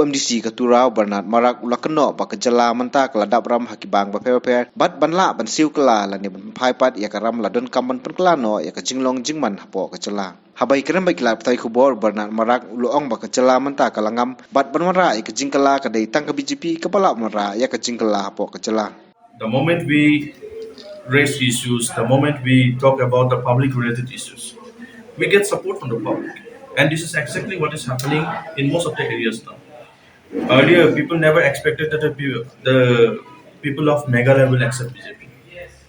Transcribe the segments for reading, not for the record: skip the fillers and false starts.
MDC katurau Bernard Marak ulakno ba kejala menta keladap ram hakibang ba per bat banla ban siu kala la ni ban phai pat ya karam la don kam ban penklano ya ka jinglong jingman hapo kejala habai kerem ba kilap tai khubor Bernard Marak uloong ba kejala menta kalangam bat banmara ya ka jingkala ka dai tang ka BJP kepala mara ya ka jingkala hapo kejala. The moment we raise issues, the moment we talk about the public related issues, we get support from the public. And this is exactly what is happening in most of the areas now. Earlier, people never expected that the people of mega level accept BJP.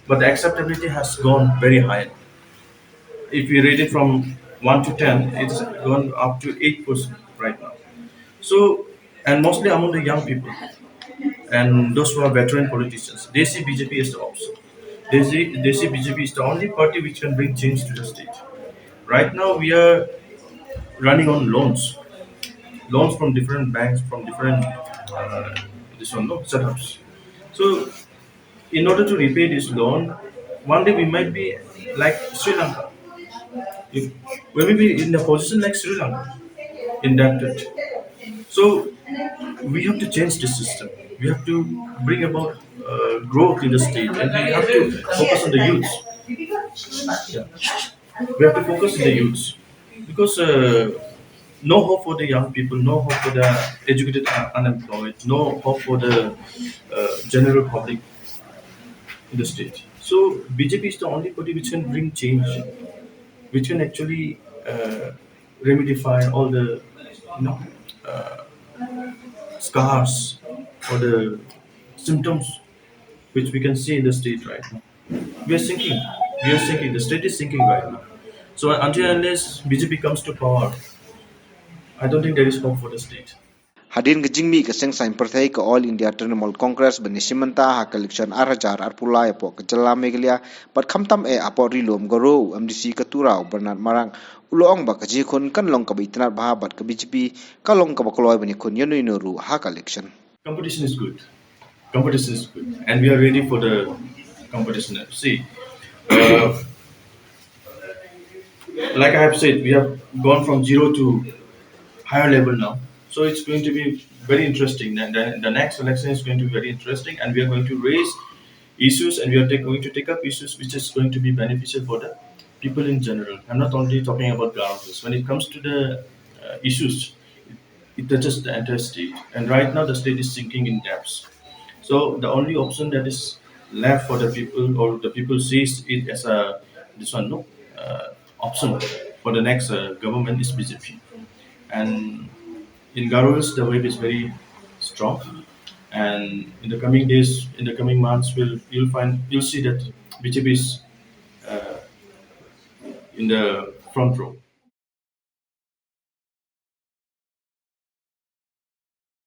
But the acceptability has gone very high. If we rate it from 1 to 10, it's gone up to 8% right now. So, and mostly among the young people and those who are veteran politicians, they see BJP as the option. They see BJP is the only party which can bring change to the state. Right now, we are running on loans from different banks, from different setups. So, in order to repay this loan, one day we might be like Sri Lanka. If, we may be in a position like Sri Lanka, indebted. So, we have to change the system. We have to bring about growth in the state, and we have to focus on the youth. Yeah. We have to focus on the youth because no hope for the young people, no hope for the educated unemployed, no hope for the general public in the state. So BJP is the only party which can bring change, which can actually remedify all the you know scars or the symptoms which we can see in the state right now. We are sinking. We are sinking. The state is sinking right now. So until and unless BJP comes to power, I don't think there is hope for the state. Hadin gejingmi ke seng sain perthai ke All India Trinamool Congress benisimenta ha election arajar arpulai apo kejala meglia pat khamtam apo rilom goro MDC katurau Bernard Marang uloong ba kaji khun kan long ka bitnat ba bat ke BJP ka long ka bakloi bani khun yenu inoru ha election. Competition is good. Competition is good, and we are ready for the competition. See, uh, like I have said, we have gone from zero to higher level now. So it's going to be very interesting. And the next election is going to be very interesting, and we are going to raise issues, and we are going to take up issues which is going to be beneficial for the people in general. I'm not only talking about governments. When it comes to the issues, it touches the entire state, and right now the state is sinking in debts. So the only option that is left for the people, or the people sees it as a this one no option for the next government is BJP. And in Garowals, the wave is very strong. And in the coming days, in the coming months, you'll see that BJP is in the front row.